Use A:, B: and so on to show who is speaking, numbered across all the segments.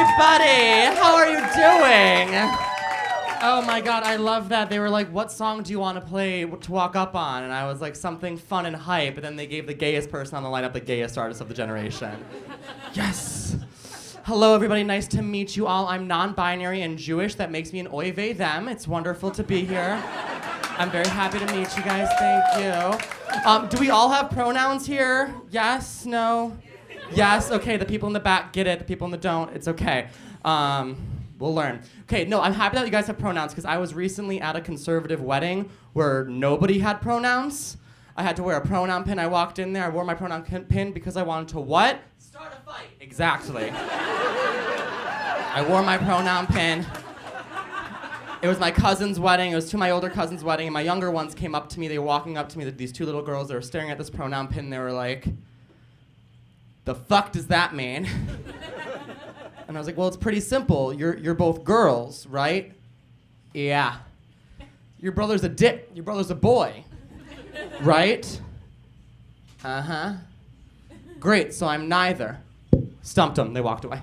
A: everybody! How are you doing? Oh my God, I love that. They were like, what song do you want to play to walk up on? And I was like, something fun and hype. And then they gave the gayest person on the lineup the gayest artist of the generation. Yes! Hello, everybody. Nice to meet you all. I'm non-binary and Jewish. That makes me an oy vey them. It's wonderful to be here. I'm very happy to meet you guys. Thank you. Do we all have pronouns here? Yes? No? Yes? Okay, the people in the back get it. The people in the don't, it's okay. We'll learn. Okay, no, I'm happy that you guys have pronouns because I was recently at a conservative wedding where nobody had pronouns. I had to wear a pronoun pin. I walked in there. I wore my pronoun pin because I wanted to what? Start a fight. Exactly. I wore my pronoun pin. It was my cousin's wedding. It was to my older cousin's wedding, and my younger ones came up to me. They were walking up to me. These two little girls. They were staring at this pronoun pin. They were like, "The fuck does that mean?" And I was like, "Well, it's pretty simple. You're both girls, right?" "Yeah." "Your brother's a dick. Your brother's a boy, right?" "Uh-huh." "Great, so I'm neither." Stumped them. They walked away.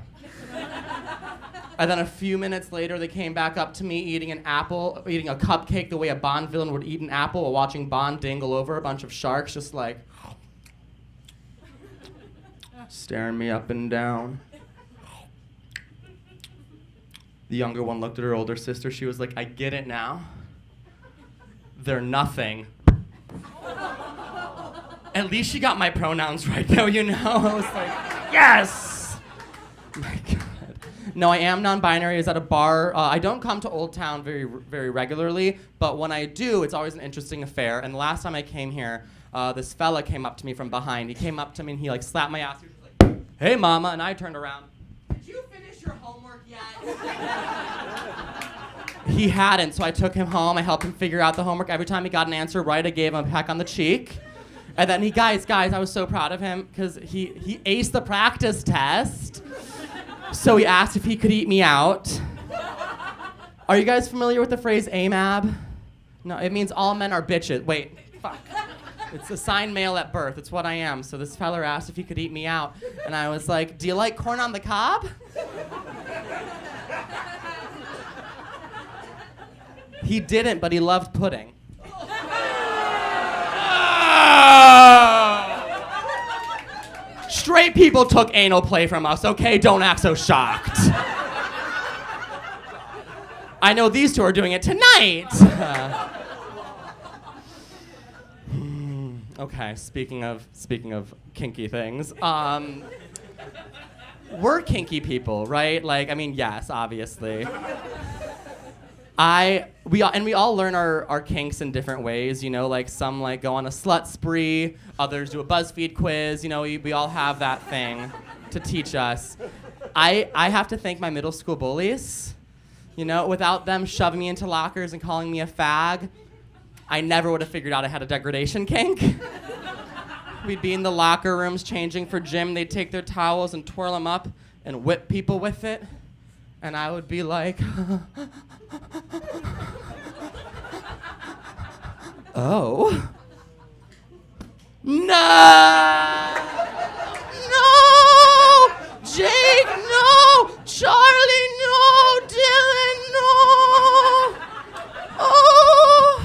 A: And then a few minutes later, they came back up to me eating a cupcake the way a Bond villain would eat an apple while watching Bond dangle over a bunch of sharks, just like staring me up and down. The younger one looked at her older sister. She was like, "I get it now. They're nothing." At least she got my pronouns right, though, you know? I was like, yes! My God. No, I am non-binary. I was at a bar. I don't come to Old Town very, very regularly, but when I do, it's always an interesting affair. And the last time I came here, this fella came up to me from behind. He came up to me and he like slapped my ass. He was like, "Hey, mama," and I turned around. "Did you finish your homework yet?" He hadn't, so I took him home. I helped him figure out the homework. Every time he got an answer right, I gave him a peck on the cheek. And then guys, I was so proud of him because he aced the practice test. So he asked if he could eat me out. Are you guys familiar with the phrase AMAB? No, it means all men are bitches. Wait, fuck. It's assigned male at birth. It's what I am. So this feller asked if he could eat me out. And I was like, "Do you like corn on the cob?" He didn't, but he loved pudding. Straight people took anal play from us, okay? Don't act so shocked. I know these two are doing it tonight. Okay, speaking of kinky things, we're kinky people, right? Like, I mean, yes, obviously. We all learn our kinks in different ways, you know, like some like go on a slut spree, others do a BuzzFeed quiz, you know, we all have that thing to teach us. I have to thank my middle school bullies, you know, without them shoving me into lockers and calling me a fag, I never would have figured out I had a degradation kink. We'd be in the locker rooms changing for gym, they'd take their towels and twirl them up and whip people with it, and I would be like, "Oh. No! No! Jake, no! Charlie, no! Dylan, no! Oh!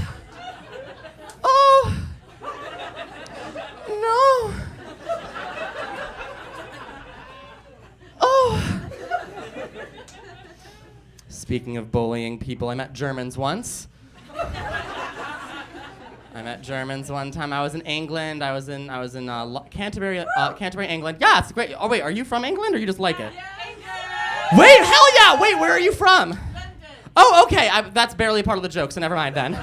A: Oh! No! Oh! Speaking of bullying people, I met Germans once. I met Germans one time. I was in England. I was in Canterbury, England. Yeah, it's great. Oh wait, are you from England or you just like it? Yeah. Wait, hell yeah! Wait, where are you from? London. Oh, okay. That's barely a part of the joke, so never mind then.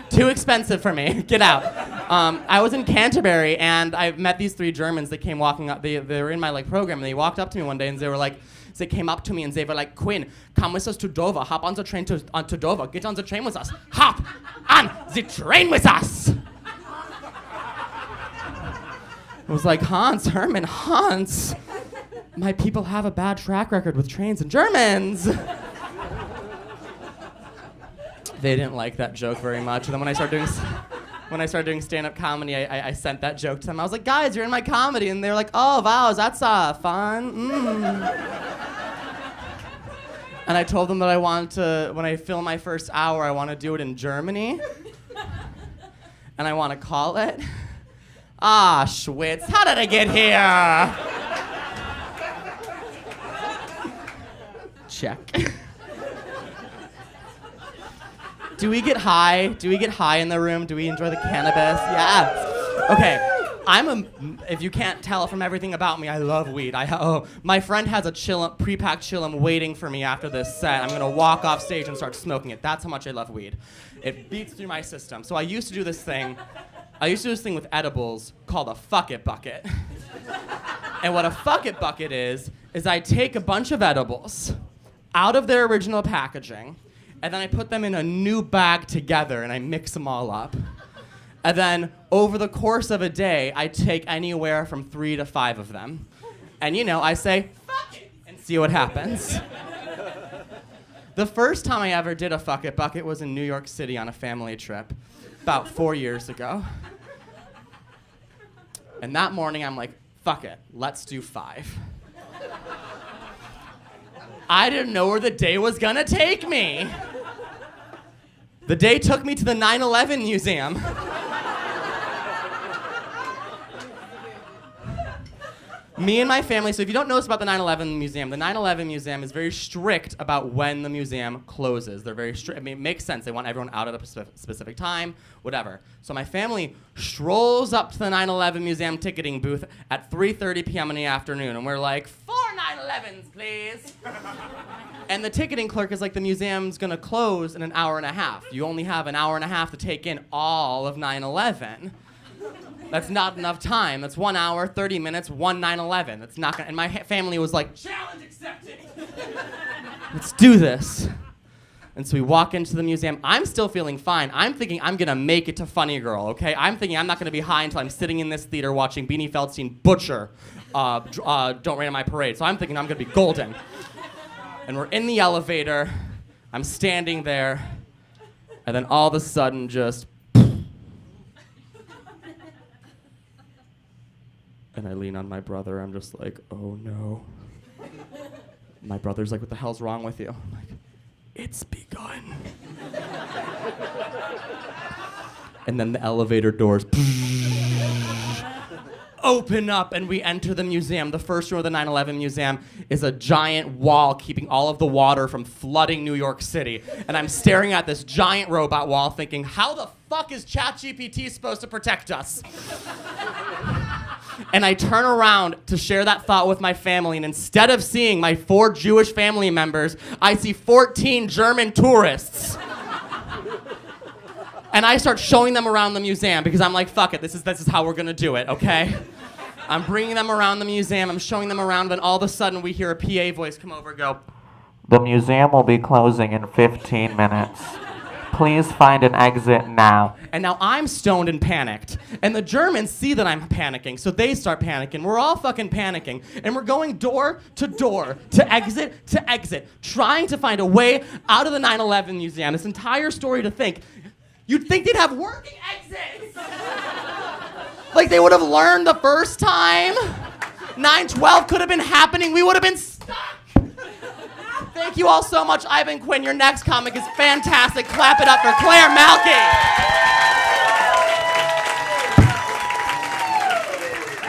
A: Too expensive for me. Get out. I was in Canterbury and I met these three Germans that came walking up. They were in my like program and they walked up to me one day and they were like. They came up to me and they were like, "Quinn, come with us to Dover. Hop on the train to Dover. Get on the train with us. Hop on the train with us." I was like, Herman Hans. My people have a bad track record with trains and Germans. They didn't like that joke very much. And then when I started doing when I started doing stand-up comedy, I sent that joke to them. I was like, guys, you're in my comedy. And they were like, oh, wow, that's fun. And I told them that I wanted to, when I film my first hour, I want to do it in Germany. And I want to call it, Schwitz, how did I get here? Check. Do we get high? Do we get high in the room? Do we enjoy the cannabis? Yeah. Okay. If you can't tell from everything about me, I love weed. My friend has a pre-packed chillum waiting for me after this set. I'm gonna walk off stage and start smoking it. That's how much I love weed. It beats through my system. So I used to do this thing with edibles called a fuck it bucket. And what a fuck it bucket is I take a bunch of edibles out of their original packaging, and then I put them in a new bag together and I mix them all up. And then over the course of a day, I take anywhere from 3 to 5 of them. And I say, fuck it, and see what happens. The first time I ever did a fuck it bucket was in New York City on a family trip about 4 years ago. And that morning I'm like, fuck it, let's do 5. I didn't know where the day was gonna take me. The day took me to the 9/11 museum. Me and my family, so if you don't know about the 9/11 museum, the 9/11 museum is very strict about when the museum closes. They're very strict. I mean, it makes sense. They want everyone out at a specific time, whatever. So my family strolls up to the 9/11 museum ticketing booth at 3:30 p.m. in the afternoon, and we're like, 4 9/11s, please. And the ticketing clerk is like, the museum's gonna close in an hour and a half. You only have an hour and a half to take in all of 9/11. That's not enough time. That's 1 hour, 30 minutes, 1 9/11. That's not gonna, and my family was like, challenge accepted. Let's do this. And so we walk into the museum. I'm still feeling fine. I'm thinking I'm gonna make it to Funny Girl, okay? I'm thinking I'm not gonna be high until I'm sitting in this theater watching Beanie Feldstein butcher Don't Rain on My Parade. So I'm thinking I'm gonna be golden. And we're in the elevator. I'm standing there. And then all of a sudden just, and I lean on my brother. I'm just like, oh no. My brother's like, what the hell's wrong with you? I'm like, it's begun. And then the elevator doors open up and we enter the museum. The first room of the 9/11 museum is a giant wall keeping all of the water from flooding New York City. And I'm staring at this giant robot wall thinking, how the fuck is ChatGPT supposed to protect us? And I turn around to share that thought with my family, and instead of seeing my 4 Jewish family members, I see 14 German tourists. And I start showing them around the museum because I'm like, fuck it, this is how we're gonna do it, okay? I'm bringing them around the museum, I'm showing them around, then all of a sudden we hear a PA voice come over and go, the museum will be closing in 15 minutes. Please find an exit now. And now I'm stoned and panicked. And the Germans see that I'm panicking, so they start panicking. We're all fucking panicking. And we're going door, to exit, trying to find a way out of the 9/11 museum. This entire story to think, you'd think they'd have working exits. Like they would have learned the first time. 9/12 could have been happening. We would have been stuck. Thank you all so much. I've been Quinn. Your next comic is fantastic. Clap it up for Claire Malky.